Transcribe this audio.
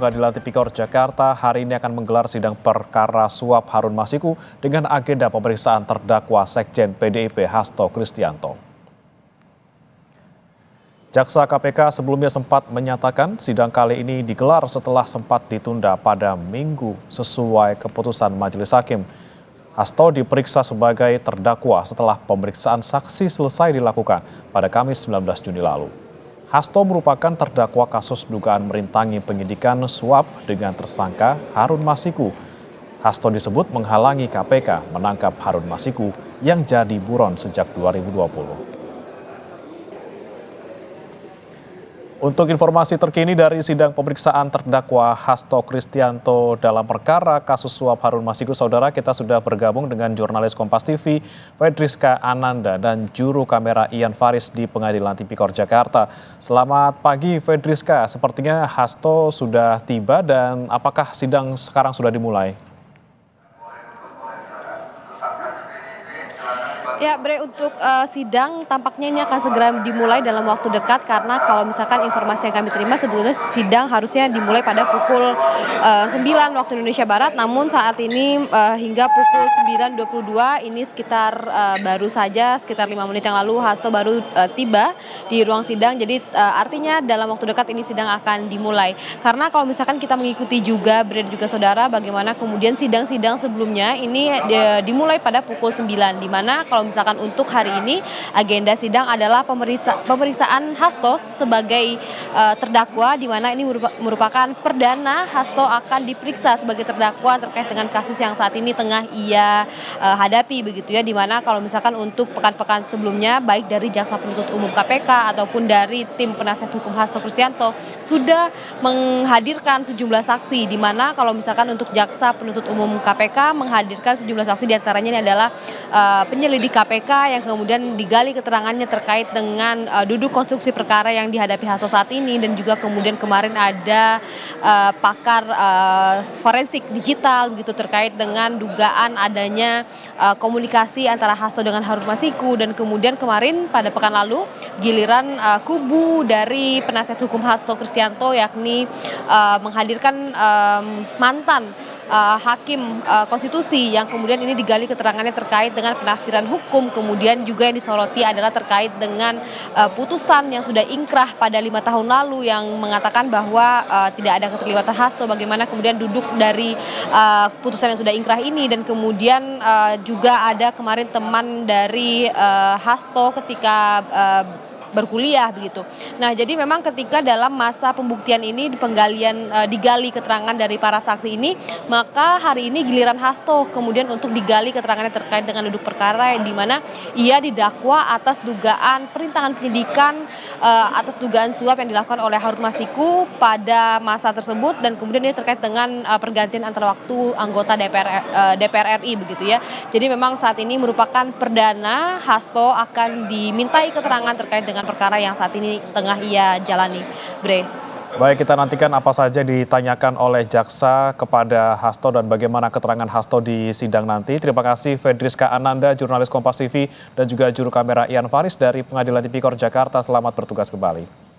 Pengadilan Tipikor Jakarta hari ini akan menggelar sidang perkara suap Harun Masiku dengan agenda pemeriksaan terdakwa Sekjen PDIP Hasto Kristianto. Jaksa KPK sebelumnya sempat menyatakan sidang kali ini digelar setelah sempat ditunda pada Minggu sesuai keputusan Majelis Hakim. Hasto diperiksa sebagai terdakwa setelah pemeriksaan saksi selesai dilakukan pada Kamis 19 Juni lalu. Hasto merupakan terdakwa kasus dugaan merintangi penyidikan suap dengan tersangka Harun Masiku. Hasto disebut menghalangi KPK menangkap Harun Masiku yang jadi buron sejak 2020. Untuk informasi terkini dari sidang pemeriksaan terdakwa Hasto Kristianto dalam perkara kasus suap Harun Masiku, saudara, kita sudah bergabung dengan jurnalis Kompas TV, Fedriska Ananda, dan juru kamera Ian Faris di Pengadilan Tipikor Jakarta. Selamat pagi, Fedriska. Sepertinya Hasto sudah tiba dan apakah sidang sekarang sudah dimulai? Ya, Bre, untuk sidang tampaknya ini akan segera dimulai dalam waktu dekat karena kalau misalkan informasi yang kami terima sebetulnya sidang harusnya dimulai pada pukul 9 waktu Indonesia Barat, namun saat ini hingga pukul 9.22 ini baru saja sekitar 5 menit yang lalu Hasto baru tiba di ruang sidang. Jadi artinya dalam waktu dekat ini sidang akan dimulai. Karena kalau misalkan kita mengikuti juga, Bre, juga saudara, bagaimana kemudian sidang-sidang sebelumnya ini dimulai pada pukul 9, di mana kalau misalkan untuk hari ini agenda sidang adalah pemeriksaan Hasto sebagai terdakwa, di mana ini merupakan perdana Hasto akan diperiksa sebagai terdakwa terkait dengan kasus yang saat ini tengah ia hadapi, begitu ya, di mana kalau misalkan untuk pekan-pekan sebelumnya baik dari Jaksa Penuntut Umum KPK ataupun dari tim penasihat hukum Hasto Kristianto sudah menghadirkan sejumlah saksi, di mana kalau misalkan untuk Jaksa Penuntut Umum KPK menghadirkan sejumlah saksi, diantaranya ini adalah penyelidik KPK yang kemudian digali keterangannya terkait dengan duduk konstruksi perkara yang dihadapi Hasto saat ini, dan juga kemudian kemarin ada pakar forensik digital begitu terkait dengan dugaan adanya komunikasi antara Hasto dengan Harun Masiku, dan kemudian kemarin pada pekan lalu giliran kubu dari penasihat hukum Hasto Kristianto yakni menghadirkan mantan hakim konstitusi yang kemudian ini digali keterangannya terkait dengan penafsiran hukum. Kemudian juga yang disoroti adalah terkait dengan putusan yang sudah ingkrah pada 5 tahun lalu yang mengatakan bahwa tidak ada keterlibatan Hasto, bagaimana kemudian duduk dari putusan yang sudah ingkrah ini, dan kemudian juga ada kemarin teman dari Hasto ketika berkuliah begitu. Nah, jadi memang ketika dalam masa pembuktian ini digali keterangan dari para saksi ini, maka hari ini giliran Hasto kemudian untuk digali keterangannya terkait dengan duduk perkara yang dimana ia didakwa atas dugaan perintangan penyidikan atas dugaan suap yang dilakukan oleh Harun Masiku pada masa tersebut, dan kemudian ini terkait dengan pergantian antara waktu anggota DPR RI begitu ya. Jadi memang saat ini merupakan perdana Hasto akan dimintai keterangan terkait dengan perkara yang saat ini tengah ia jalani, Bre. Baik, kita nantikan apa saja ditanyakan oleh jaksa kepada Hasto dan bagaimana keterangan Hasto di sidang nanti. Terima kasih Fedriska Ananda, jurnalis Kompas TV, dan juga juru kamera Ian Faris dari Pengadilan Tipikor Jakarta. Selamat bertugas kembali.